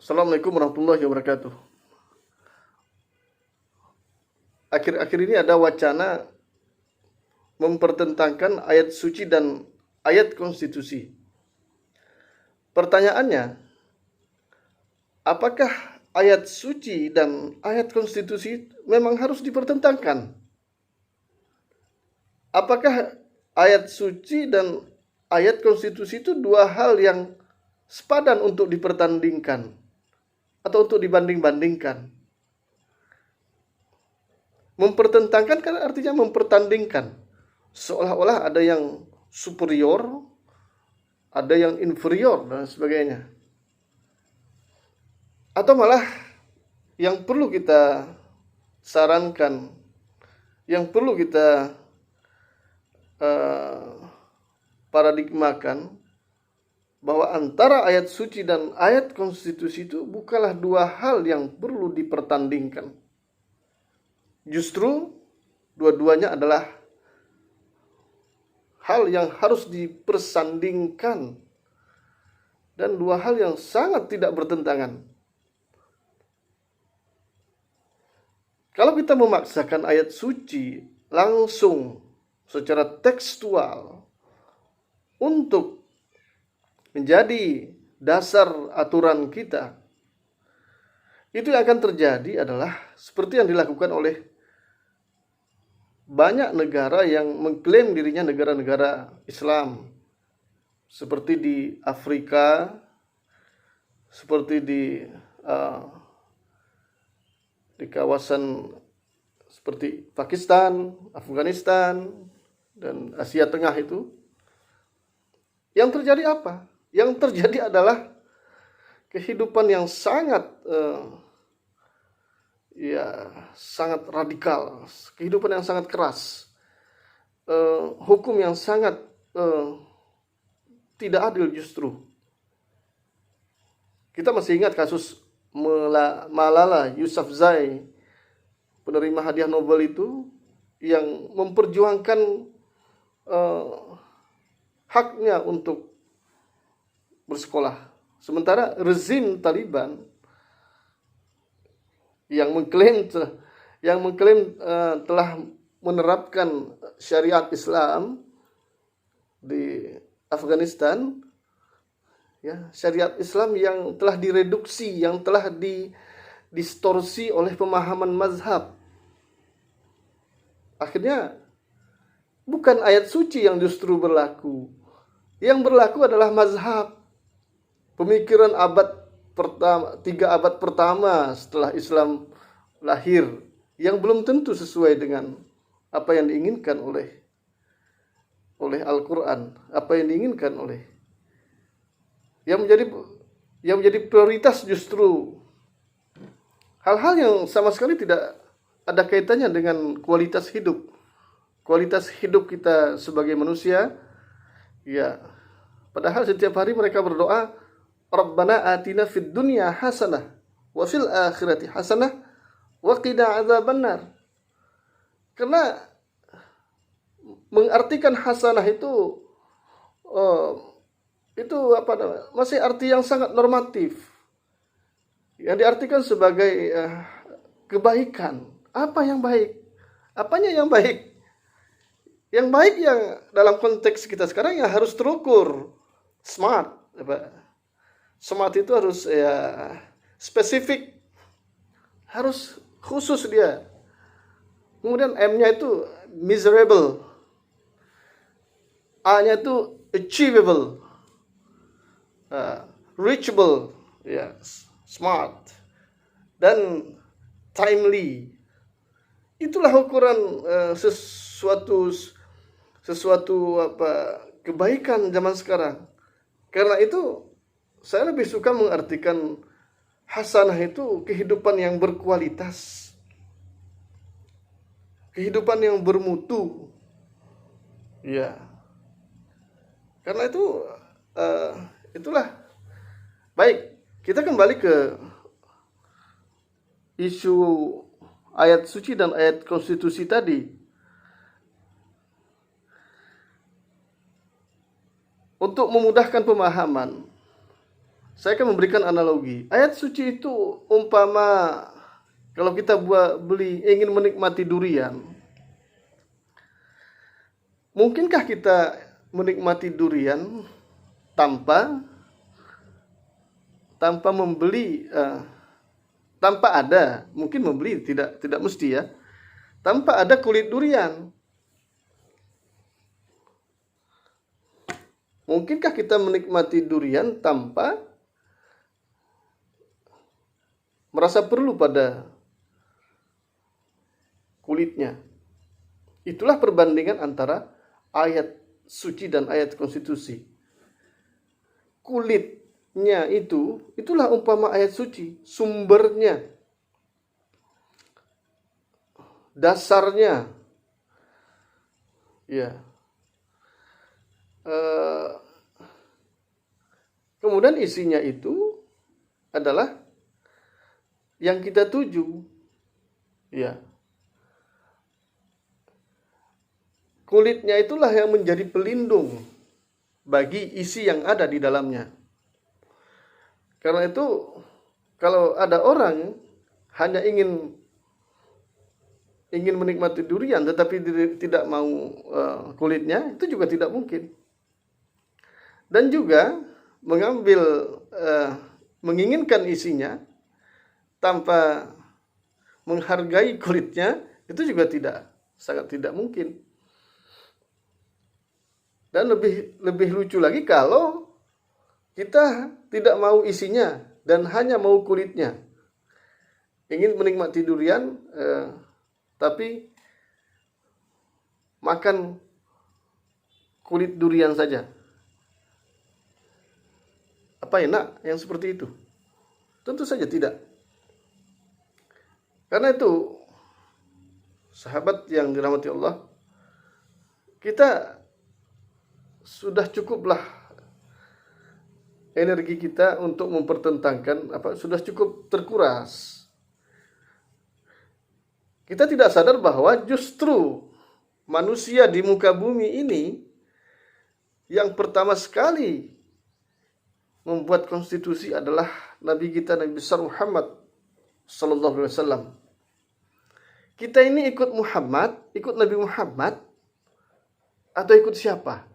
Assalamualaikum warahmatullahi wabarakatuh. Akhir-akhir ini ada wacana mempertentangkan ayat suci dan ayat konstitusi. Pertanyaannya, apakah ayat suci dan ayat konstitusi memang harus dipertentangkan? Apakah ayat suci dan ayat konstitusi itu dua hal yang sepadan untuk dipertandingkan atau untuk dibanding-bandingkan? Mempertentangkan kan artinya mempertandingkan. Seolah-olah ada yang superior, ada yang inferior dan sebagainya. Atau malah yang perlu kita sarankan, yang perlu kita paradigmakan, bahwa antara ayat suci dan ayat konstitusi itu bukanlah dua hal yang perlu dipertandingkan. Justru dua-duanya adalah hal yang harus dipersandingkan dan dua hal yang sangat tidak bertentangan. Kalau kita memaksakan ayat suci langsung secara tekstual untuk menjadi dasar aturan kita, itu yang akan terjadi adalah seperti yang dilakukan oleh banyak negara yang mengklaim dirinya negara-negara Islam, seperti di Afrika, seperti di kawasan seperti Pakistan, Afghanistan, dan Asia Tengah itu. Yang terjadi apa? Yang terjadi adalah kehidupan yang sangat sangat radikal, kehidupan yang sangat keras, hukum yang sangat tidak adil justru. Kita masih ingat kasus Malala Yousafzai, penerima hadiah Nobel itu, yang memperjuangkan haknya untuk bersekolah. Sementara rezim Taliban yang mengklaim telah menerapkan syariat Islam di Afghanistan, ya, syariat Islam yang telah direduksi, yang telah didistorsi oleh pemahaman mazhab. Akhirnya bukan ayat suci yang justru berlaku. Yang berlaku adalah mazhab, pemikiran tiga abad pertama setelah Islam lahir, yang belum tentu sesuai dengan apa yang diinginkan oleh Al-Quran, apa yang diinginkan oleh yang menjadi prioritas justru hal-hal yang sama sekali tidak ada kaitannya dengan kualitas hidup kita sebagai manusia. Ya, padahal setiap hari mereka berdoa, Rabbana atina fid dunya hasanah wa fil akhirati hasanah wa qina adzabannar. Karena mengartikan hasanah itu masih arti yang sangat normatif. Yang diartikan sebagai kebaikan. Apa yang baik? Apanya yang baik? Yang baik yang dalam konteks kita sekarang yang harus terukur. Smart. Smart itu harus spesifik, harus khusus dia. Kemudian M-nya itu miserable, A-nya itu achievable, reachable, smart, dan timely. Itulah ukuran sesuatu kebaikan zaman sekarang. Karena itu saya lebih suka mengartikan hasanah itu kehidupan yang berkualitas, kehidupan yang bermutu. Ya. Karena itu itulah. Baik, kita kembali ke isu ayat suci dan ayat konstitusi tadi. Untuk memudahkan pemahaman, Saya akan memberikan analogi. Ayat suci itu umpama kalau kita ingin menikmati durian, mungkinkah kita menikmati durian tanpa membeli, tanpa ada, mungkin membeli, tidak mesti ya, tanpa ada kulit durian? Mungkinkah kita menikmati durian tanpa merasa perlu pada kulitnya? Itulah perbandingan antara ayat suci dan ayat konstitusi. Kulitnya itulah umpama ayat suci, sumbernya, dasarnya, ya. Kemudian isinya itu adalah yang kita tuju, ya. Kulitnya itulah yang menjadi pelindung bagi isi yang ada di dalamnya. Karena itu, kalau ada orang hanya ingin menikmati durian tetapi tidak mau kulitnya, itu juga tidak mungkin. Dan juga menginginkan isinya tanpa menghargai kulitnya, itu juga sangat tidak mungkin. Dan lebih lucu lagi kalau kita tidak mau isinya dan hanya mau kulitnya. Ingin menikmati durian, tapi makan kulit durian saja. Apa enak yang seperti itu? Tentu saja tidak. Karena itu, sahabat yang dirahmati Allah, kita sudah cukuplah energi kita untuk mempertentangkan, sudah cukup terkuras. Kita tidak sadar bahwa justru manusia di muka bumi ini yang pertama sekali membuat konstitusi adalah Nabi kita, Nabi besar Muhammad sallallahu alaihi wasallam. Kita ini ikut Nabi Muhammad, atau ikut siapa?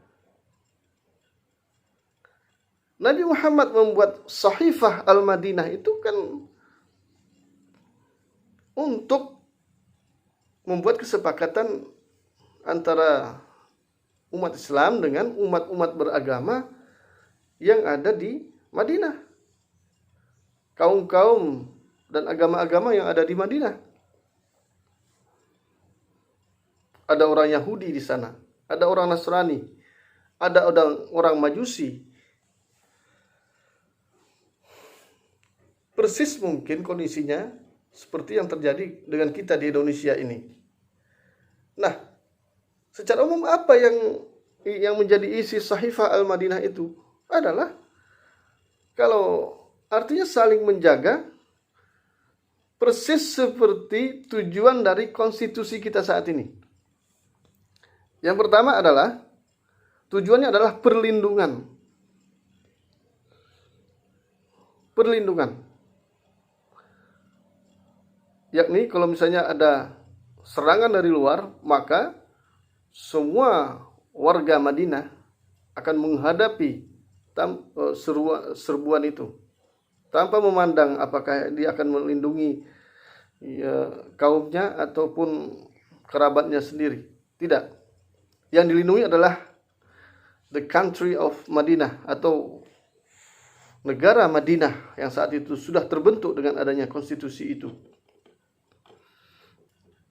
Nabi Muhammad membuat Sahifah Al-Madinah itu kan untuk membuat kesepakatan antara umat Islam dengan umat-umat beragama yang ada di Madinah. Kaum-kaum dan agama-agama yang ada di Madinah. Ada orang Yahudi di sana, ada orang Nasrani, ada orang Majusi. Persis mungkin kondisinya seperti yang terjadi dengan kita di Indonesia ini. Nah, secara umum apa yang menjadi isi Sahifah Al-Madinah itu adalah, kalau artinya saling menjaga, persis seperti tujuan dari konstitusi kita saat ini. Yang pertama adalah, tujuannya adalah perlindungan. Yakni kalau misalnya ada serangan dari luar, maka semua warga Madinah akan menghadapi serbuan itu tanpa memandang apakah dia akan melindungi kaumnya ataupun kerabatnya sendiri. Tidak. Yang dilindungi adalah the country of Madinah, atau negara Madinah yang saat itu sudah terbentuk dengan adanya konstitusi itu.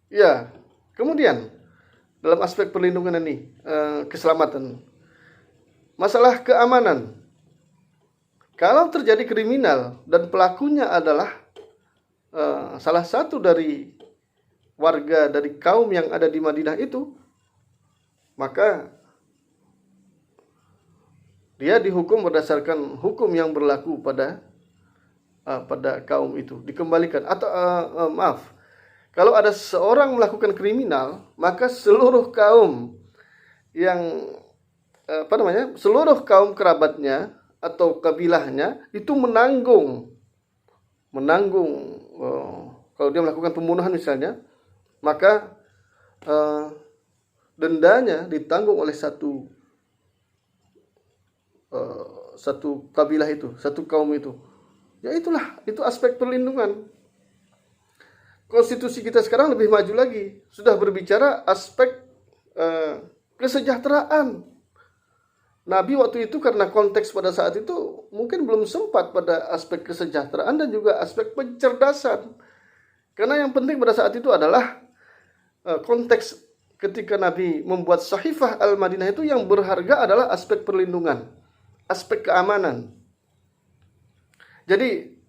Ya, kemudian dalam aspek perlindungan ini, keselamatan, masalah keamanan. Kalau terjadi kriminal dan pelakunya adalah salah satu dari warga dari kaum yang ada di Madinah itu, maka dia dihukum berdasarkan hukum yang berlaku pada kaum itu, dikembalikan. Atau kalau ada seorang melakukan kriminal, maka seluruh kaum yang seluruh kaum kerabatnya atau kabilahnya itu menanggung kalau dia melakukan pembunuhan misalnya, maka dendanya ditanggung oleh satu kabilah itu, satu kaum itu. Ya itulah, itu aspek perlindungan. Konstitusi kita sekarang lebih maju lagi, sudah berbicara aspek kesejahteraan. Nabi waktu itu karena konteks pada saat itu mungkin belum sempat pada aspek kesejahteraan dan juga aspek pencerdasan. Karena yang penting pada saat itu adalah konteks ketika Nabi membuat Sahifah Al-Madinah itu yang berharga adalah aspek perlindungan, aspek keamanan. Jadi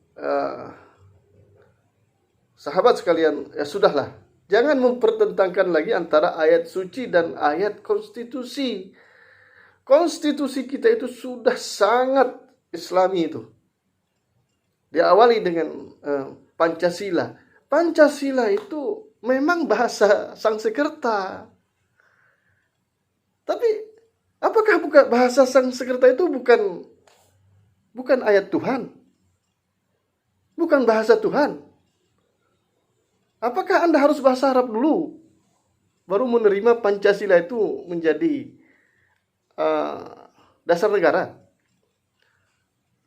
sahabat sekalian, ya sudahlah, jangan mempertentangkan lagi antara ayat suci dan ayat konstitusi. Konstitusi kita itu sudah sangat Islami itu. Diawali dengan Pancasila. Pancasila itu memang bahasa Sanskerta. Tapi apakah bahasa Sanskerta itu bukan ayat Tuhan? Bukan bahasa Tuhan. Apakah Anda harus bahasa Arab dulu baru menerima Pancasila itu menjadi dasar negara?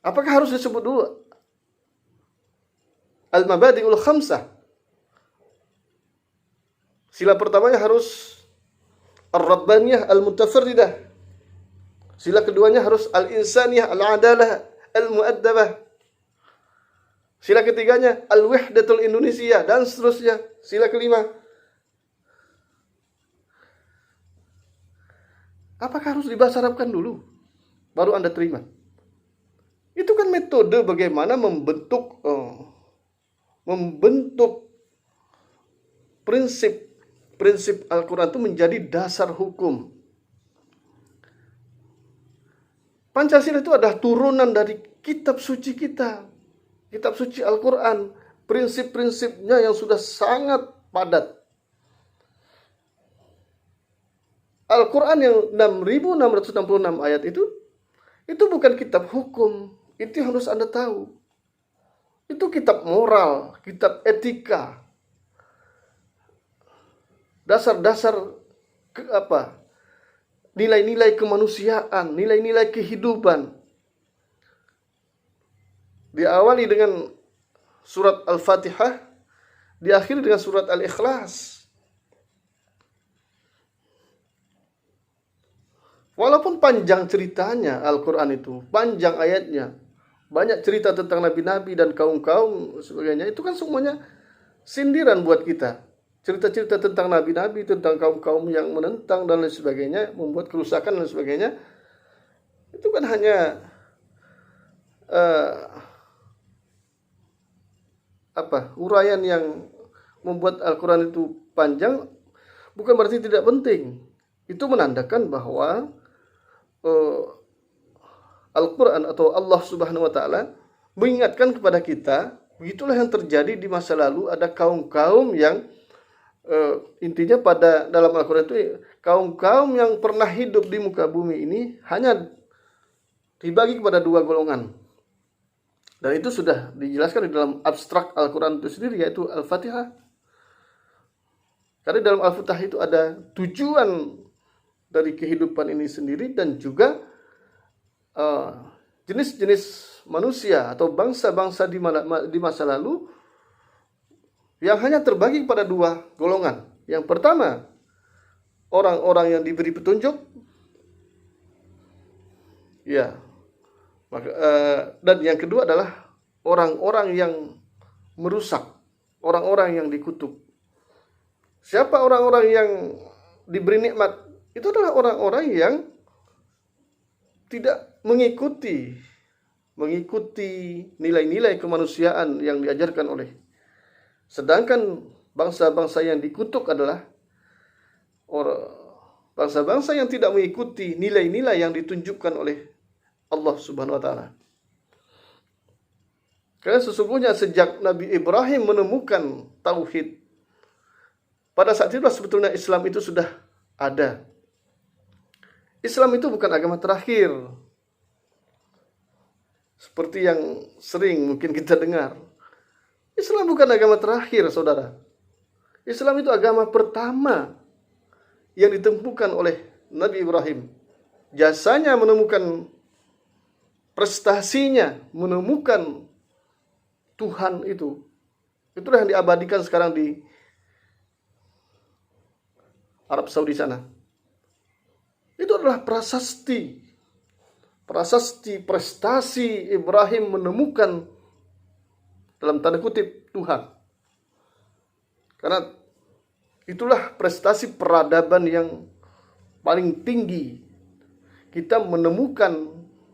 Apakah harus disebut dulu Al-Mabadi'ul Khamsah? Sila pertamanya harus Ar-Rabbaniyah Al-Mutafarridah. Sila keduanya harus Al-Insaniyah Al-Adalah Al-Mu'addabah. Sila ketiganya Al-Wahdatul Indonesia dan seterusnya. Sila kelima. Apakah harus dibahasa Arabkan dulu baru Anda terima? Itu kan metode bagaimana membentuk prinsip Al-Quran itu menjadi dasar hukum. Pancasila itu adalah turunan dari kitab suci kita. Kitab suci Al-Quran, prinsip-prinsipnya yang sudah sangat padat. Al-Quran yang 6.666 ayat itu bukan kitab hukum. Itu harus Anda tahu. Itu kitab moral, kitab etika. Dasar-dasar nilai-nilai kemanusiaan, nilai-nilai kehidupan. Diawali dengan surat Al-Fatihah, diakhiri dengan surat Al-Ikhlas. Walaupun panjang ceritanya Al-Quran itu, panjang ayatnya, banyak cerita tentang nabi-nabi dan kaum-kaum sebagainya, itu kan semuanya sindiran buat kita. Cerita-cerita tentang nabi-nabi, tentang kaum-kaum yang menentang dan lain sebagainya, membuat kerusakan dan sebagainya, itu kan hanya uraian yang membuat Al-Quran itu panjang, bukan berarti tidak penting. Itu menandakan bahwa Al-Quran atau Allah Subhanahu wa Ta'ala mengingatkan kepada kita, begitulah yang terjadi di masa lalu. Ada kaum-kaum yang intinya pada dalam Al-Quran itu kaum-kaum yang pernah hidup di muka bumi ini hanya dibagi kepada dua golongan. Dan itu sudah dijelaskan di dalam abstrak Al-Quran itu sendiri, yaitu Al-Fatihah. Karena dalam Al-Fatihah itu ada tujuan dari kehidupan ini sendiri dan juga jenis-jenis manusia atau bangsa-bangsa di masa lalu yang hanya terbagi pada dua golongan. Yang pertama, orang-orang yang diberi petunjuk, ya. Dan yang kedua adalah orang-orang yang merusak, orang-orang yang dikutuk. Siapa orang-orang yang diberi nikmat? Itu adalah orang-orang yang tidak mengikuti nilai-nilai kemanusiaan yang diajarkan oleh. Sedangkan bangsa-bangsa yang dikutuk adalah bangsa-bangsa yang tidak mengikuti nilai-nilai yang ditunjukkan oleh Allah Subhanahu wa Ta'ala. Karena sesungguhnya sejak Nabi Ibrahim menemukan tauhid, pada saat itu sebetulnya Islam itu sudah ada. Islam itu bukan agama terakhir. Seperti yang sering mungkin kita dengar. Islam bukan agama terakhir, saudara. Islam itu agama pertama yang ditemukan oleh Nabi Ibrahim. Jasanya menemukan, prestasinya menemukan Tuhan itu. Itulah yang diabadikan sekarang di Arab Saudi sana. Itu adalah prasasti prestasi Ibrahim menemukan dalam tanda kutip Tuhan. Karena itulah prestasi peradaban yang paling tinggi. Kita menemukan,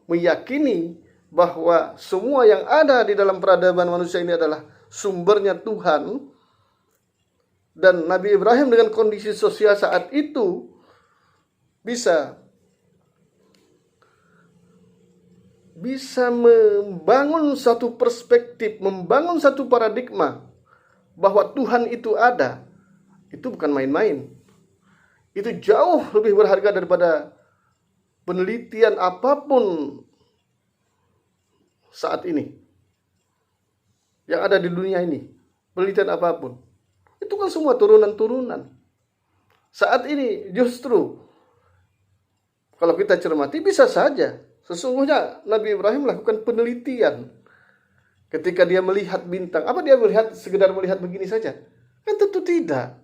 meyakini bahwa semua yang ada di dalam peradaban manusia ini adalah sumbernya Tuhan. Dan Nabi Ibrahim dengan kondisi sosial saat itu bisa membangun satu perspektif, membangun satu paradigma bahwa Tuhan itu ada. Itu bukan main-main. Itu jauh lebih berharga daripada penelitian apapun saat ini yang ada di dunia ini. Penelitian apapun. Itu kan semua turunan-turunan. Saat ini justru kalau kita cermati bisa saja sesungguhnya Nabi Ibrahim melakukan penelitian ketika dia melihat bintang. Apa dia melihat sekedar melihat begini saja? Kan tentu tidak.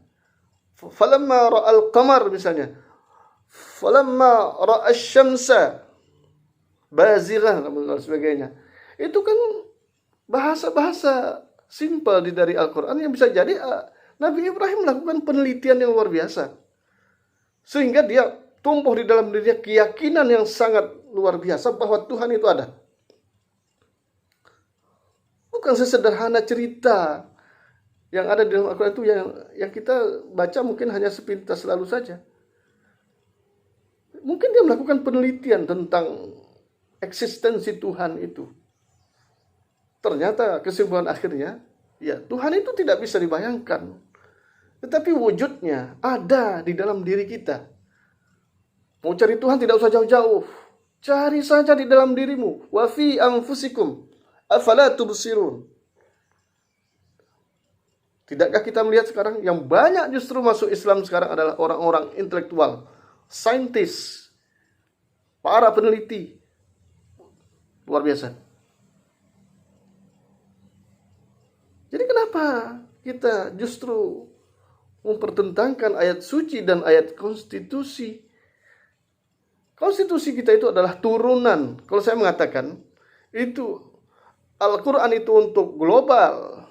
Falamma ra'al qamar misalnya. Falamma ra'asy syamsa bazighah dan sebagainya. Itu kan bahasa-bahasa simpel dari Al-Qur'an yang bisa jadi Nabi Ibrahim melakukan penelitian yang luar biasa. Sehingga dia tumbuh di dalam dirinya keyakinan yang sangat luar biasa bahwa Tuhan itu ada. Bukan sesederhana cerita yang ada di dalam Al-Quran itu yang kita baca mungkin hanya sepintas lalu saja. Mungkin dia melakukan penelitian tentang eksistensi Tuhan itu. Ternyata kesimpulan akhirnya, ya Tuhan itu tidak bisa dibayangkan. Tetapi wujudnya ada di dalam diri kita. Mau cari Tuhan tidak usah jauh-jauh. Cari saja di dalam dirimu. Wa fi anfusikum afala tubsirun. Tidakkah kita melihat sekarang yang banyak justru masuk Islam sekarang adalah orang-orang intelektual, saintis, para peneliti. Luar biasa. Jadi kenapa kita justru mempertentangkan ayat suci dan ayat konstitusi? Konstitusi kita itu adalah turunan. Kalau saya mengatakan, itu Al-Quran itu untuk global.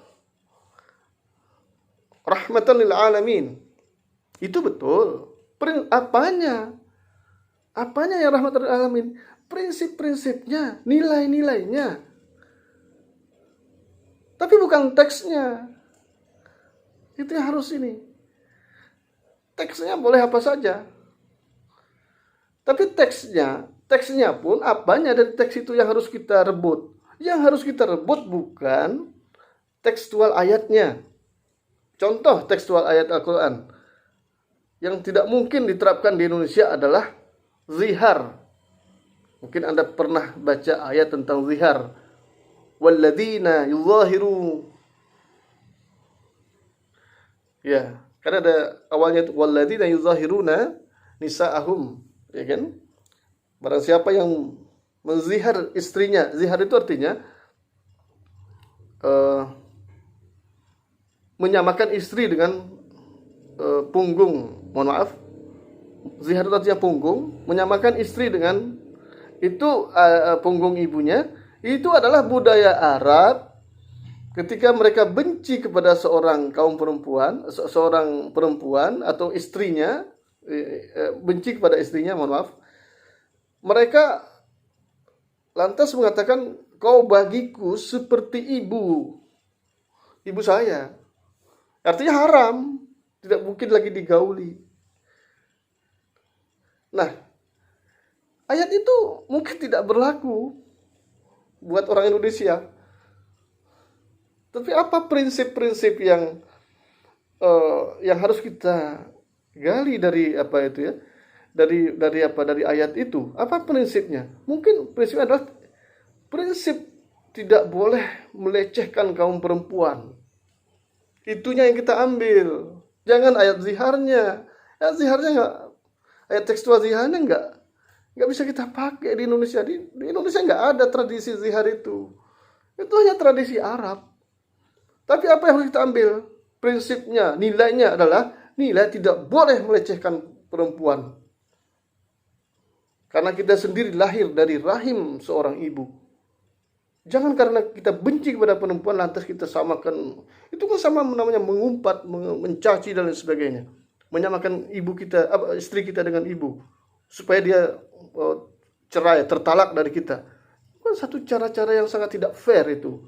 Rahmatan lil alamin. Itu betul. Apanya? Apanya yang rahmatan lil alamin? Prinsip-prinsipnya, nilai-nilainya. Tapi bukan teksnya. Itu yang harus ini. Teksnya boleh apa saja. Tapi teksnya pun apanya dari teks itu yang harus kita rebut. Yang harus kita rebut bukan tekstual ayatnya. Contoh tekstual ayat Al-Quran yang tidak mungkin diterapkan di Indonesia adalah zihar. Mungkin Anda pernah baca ayat tentang zihar. Walladzina yuzahiru. Ya, karena ada awalnya itu walladzina yuzahiruna nisa'ahum. Ya kan? Barang siapa yang menzihar istrinya, zihar itu artinya menyamakan istri dengan punggung. Mohon maaf, zihar itu artinya punggung, menyamakan istri dengan itu punggung ibunya. Itu adalah budaya Arab ketika mereka benci kepada seorang perempuan atau istrinya. Benci kepada istrinya, mohon maaf. Mereka lantas mengatakan, kau bagiku seperti ibu saya. Artinya haram, tidak mungkin lagi digauli. Nah, ayat itu mungkin tidak berlaku buat orang Indonesia. Tapi apa prinsip-prinsip yang harus kita gali dari apa itu ya? Dari ayat itu. Apa prinsipnya? Mungkin prinsipnya adalah prinsip tidak boleh melecehkan kaum perempuan. Itunya yang kita ambil. Jangan ayat ziharnya. Ayat ziharnya ayat tekstual ziharnya nggak bisa kita pakai di Indonesia. Di Indonesia nggak ada tradisi zihar itu. Itu hanya tradisi Arab. Tapi apa yang harus kita ambil? Prinsipnya, nilainya adalah nilai tidak boleh melecehkan perempuan. Karena kita sendiri lahir dari rahim seorang ibu. Jangan karena kita benci kepada perempuan lantas kita samakan. Itu kan sama namanya mengumpat, mencaci dan lain sebagainya. Menyamakan ibu kita, istri kita dengan ibu. Supaya dia cerai, tertalak dari kita. Itu satu cara-cara yang sangat tidak fair itu.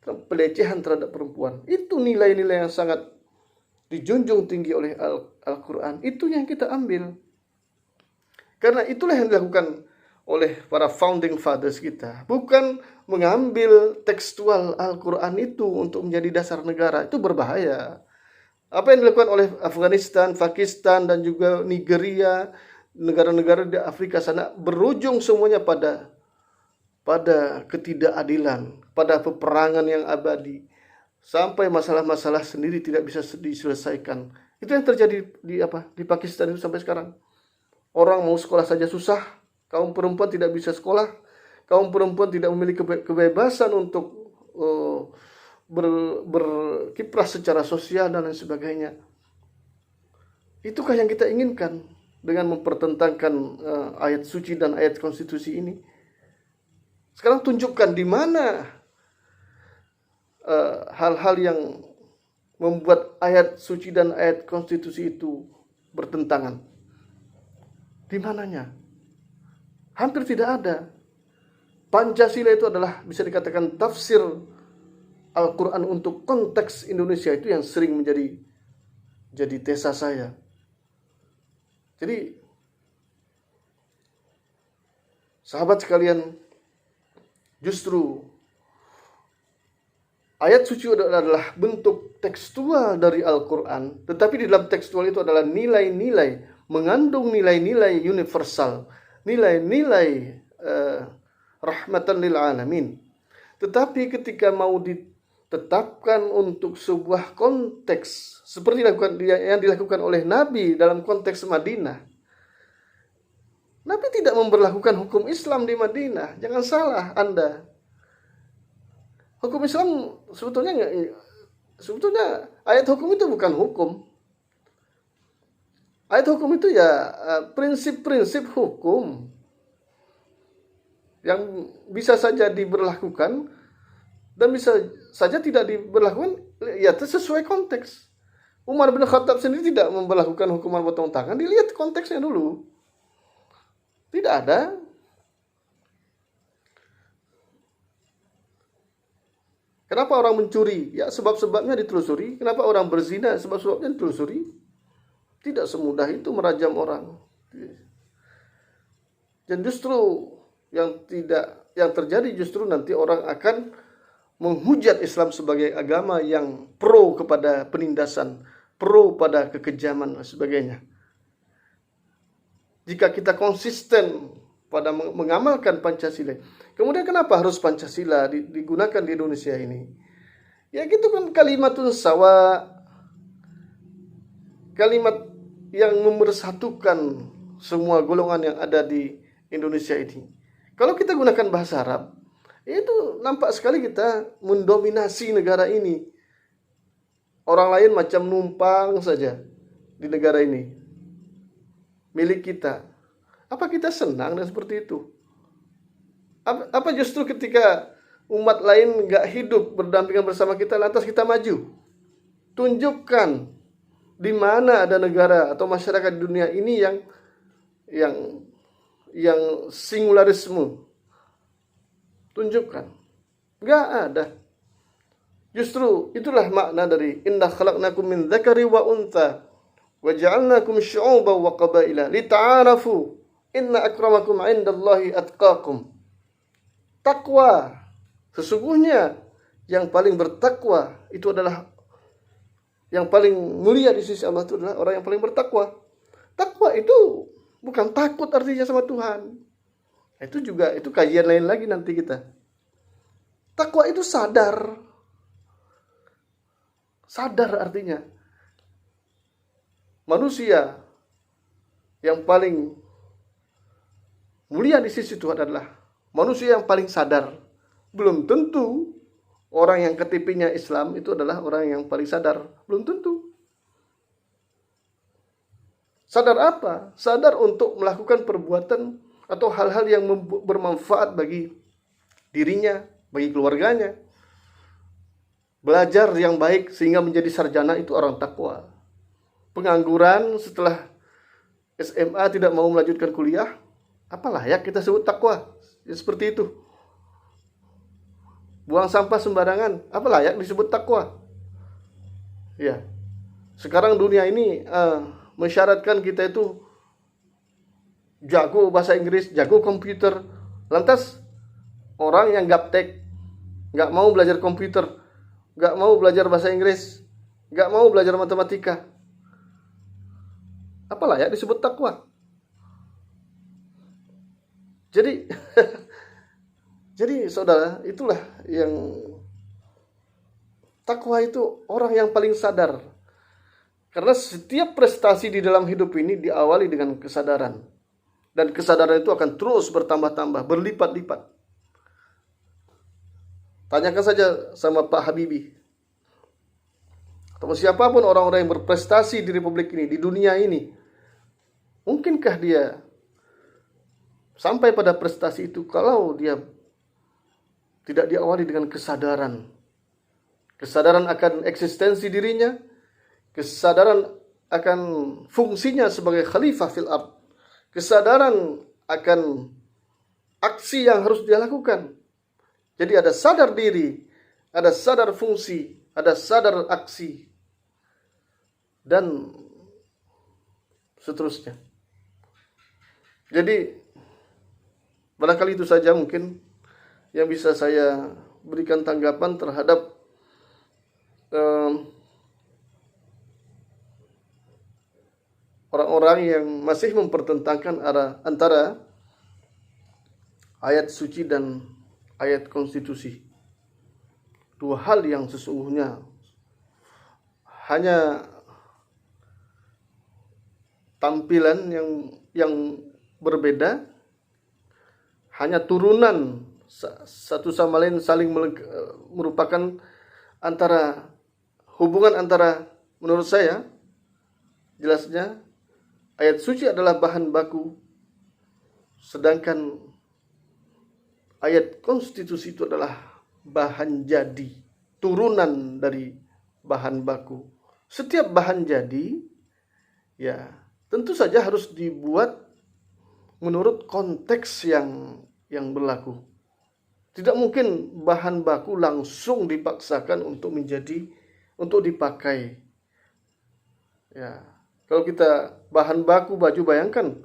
Pelecehan terhadap perempuan. Itu nilai-nilai yang sangat dijunjung tinggi oleh Al-Quran. Itu yang kita ambil. Karena itulah yang dilakukan oleh para founding fathers kita. Bukan mengambil tekstual Al-Quran itu untuk menjadi dasar negara. Itu berbahaya. Apa yang dilakukan oleh Afghanistan, Pakistan, dan juga Nigeria, negara-negara di Afrika sana, berujung semuanya pada ketidakadilan, pada peperangan yang abadi, sampai masalah-masalah sendiri tidak bisa diselesaikan. Itu yang terjadi di Pakistan itu sampai sekarang. Orang mau sekolah saja susah, kaum perempuan tidak bisa sekolah, kaum perempuan tidak memiliki kebebasan untuk berkiprah secara sosial dan lain sebagainya. Itukah yang kita inginkan dengan mempertentangkan ayat suci dan ayat konstitusi ini? Sekarang tunjukkan di mana hal-hal yang membuat ayat suci dan ayat konstitusi itu bertentangan. Di mananya? Hampir tidak ada. Pancasila itu adalah bisa dikatakan tafsir Al-Quran untuk konteks Indonesia, itu yang sering jadi tesa saya. Jadi sahabat sekalian, justru ayat suci adalah bentuk tekstual dari Al-Quran, tetapi di dalam tekstual itu adalah nilai-nilai, mengandung nilai-nilai universal, nilai-nilai rahmatan lil alamin. Tetapi ketika mau ditetapkan untuk sebuah konteks seperti yang dilakukan oleh Nabi dalam konteks Madinah, Nabi tidak memberlakukan hukum Islam di Madinah. Jangan salah Anda. Hukum Islam sebetulnya ayat hukum itu bukan hukum. Ayat hukum itu ya prinsip-prinsip hukum yang bisa saja diberlakukan dan bisa saja tidak diberlakukan, ya sesuai konteks. Umar bin Khattab sendiri tidak memberlakukan hukuman potong tangan, dilihat konteksnya dulu. Tidak ada. Kenapa orang mencuri? Ya sebab-sebabnya ditelusuri. Kenapa orang berzina? Sebab-sebabnya ditelusuri. Tidak semudah itu merajam orang. Dan justru yang terjadi justru nanti orang akan menghujat Islam sebagai agama yang pro kepada penindasan, pro pada kekejaman dan sebagainya. Jika kita konsisten pada mengamalkan Pancasila, kemudian kenapa harus Pancasila digunakan di Indonesia ini? Ya gitu kan, kalimatun sawa, kalimat yang memersatukan semua golongan yang ada di Indonesia ini. Kalau kita gunakan bahasa Arab, itu nampak sekali kita mendominasi negara ini. Orang lain macam numpang saja di negara ini, milik kita. Apa kita senang dan seperti itu? Apa justru ketika umat lain nggak hidup berdampingan bersama kita, lantas kita maju? Tunjukkan di mana ada negara atau masyarakat di dunia ini yang singularisme. Tunjukkan. Nggak ada. Justru itulah makna dari inna khalaqnakum min dzakari wa untha wa ja'alnakum syu'uban wa qabaila lita'arafu inna akramakum 'indallahi atqakum. Takwa. Sesungguhnya yang paling bertakwa itu adalah yang paling mulia di sisi Allah, itu adalah orang yang paling bertakwa. Takwa itu bukan takut artinya sama Tuhan. Itu kajian lain lagi nanti kita. Takwa itu sadar. Sadar artinya manusia yang paling mulia di sisi Tuhan adalah manusia yang paling sadar. Belum tentu orang yang KTP-nya Islam itu adalah orang yang paling sadar. Belum tentu. Sadar apa? Sadar untuk melakukan perbuatan atau hal-hal yang bermanfaat bagi dirinya, bagi keluarganya. Belajar yang baik sehingga menjadi sarjana itu orang takwa. Pengangguran setelah SMA tidak mau melanjutkan kuliah, apa layak kita sebut takwa? Ya, seperti itu. Buang sampah sembarangan, apa layak disebut takwa? Ya. Sekarang dunia ini mensyaratkan kita itu jago bahasa Inggris, jago komputer. Lantas orang yang gaptek, nggak mau belajar komputer, nggak mau belajar bahasa Inggris, nggak mau belajar matematika, apa layak disebut takwa? Jadi jadi saudara, itulah yang takwa itu orang yang paling sadar. Karena setiap prestasi di dalam hidup ini diawali dengan kesadaran. Dan kesadaran itu akan terus bertambah-tambah, berlipat-lipat. Tanyakan saja sama Pak Habibie. Atau siapapun orang-orang yang berprestasi di Republik ini, di dunia ini. Mungkinkah dia sampai pada prestasi itu kalau dia tidak diawali dengan kesadaran. Kesadaran akan eksistensi dirinya, kesadaran akan fungsinya sebagai khalifah fil ard, kesadaran akan aksi yang harus dia lakukan. Jadi ada sadar diri, ada sadar fungsi, ada sadar aksi, dan seterusnya. Jadi barangkali itu saja mungkin yang bisa saya berikan tanggapan terhadap orang-orang yang masih mempertentangkan antara ayat suci dan ayat konstitusi. Dua hal yang sesungguhnya hanya tampilan yang berbeda, hanya turunan satu sama lain saling merupakan hubungan antara, menurut saya jelasnya ayat suci adalah bahan baku, sedangkan ayat konstitusi itu adalah bahan jadi, turunan dari bahan baku. Setiap bahan jadi, ya tentu saja harus dibuat menurut konteks yang berlaku. Tidak mungkin bahan baku langsung dipaksakan untuk dipakai. Ya, kalau kita bahan baku baju, bayangkan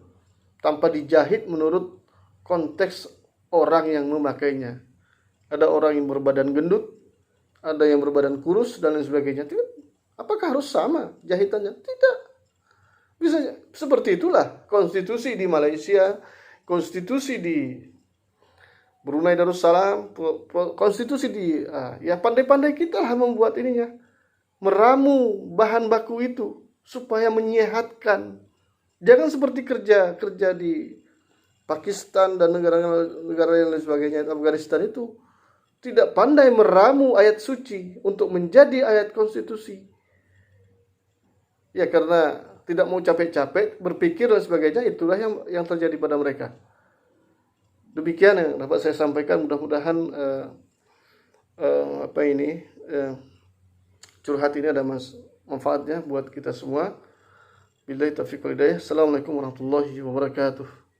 tanpa dijahit menurut konteks orang yang memakainya. Ada orang yang berbadan gendut, ada yang berbadan kurus dan lain sebagainya. Apakah harus sama jahitannya? Tidak. Bisa seperti itulah konstitusi di Malaysia, konstitusi di Brunei Darussalam, konstitusi di ya pandai-pandai kita lah membuat ininya, meramu bahan baku itu supaya menyehatkan. Jangan seperti kerja di Pakistan dan negara yang lain sebagainya, Afghanistan itu tidak pandai meramu ayat suci untuk menjadi ayat konstitusi. Ya karena tidak mau capek-capek berpikir dan sebagainya, itulah yang terjadi pada mereka. Demikian yang dapat saya sampaikan. Mudah-mudahan curhat ini ada manfaatnya buat kita semua. Billahi taufiq wal hidayah. Assalamualaikum warahmatullahi wabarakatuh.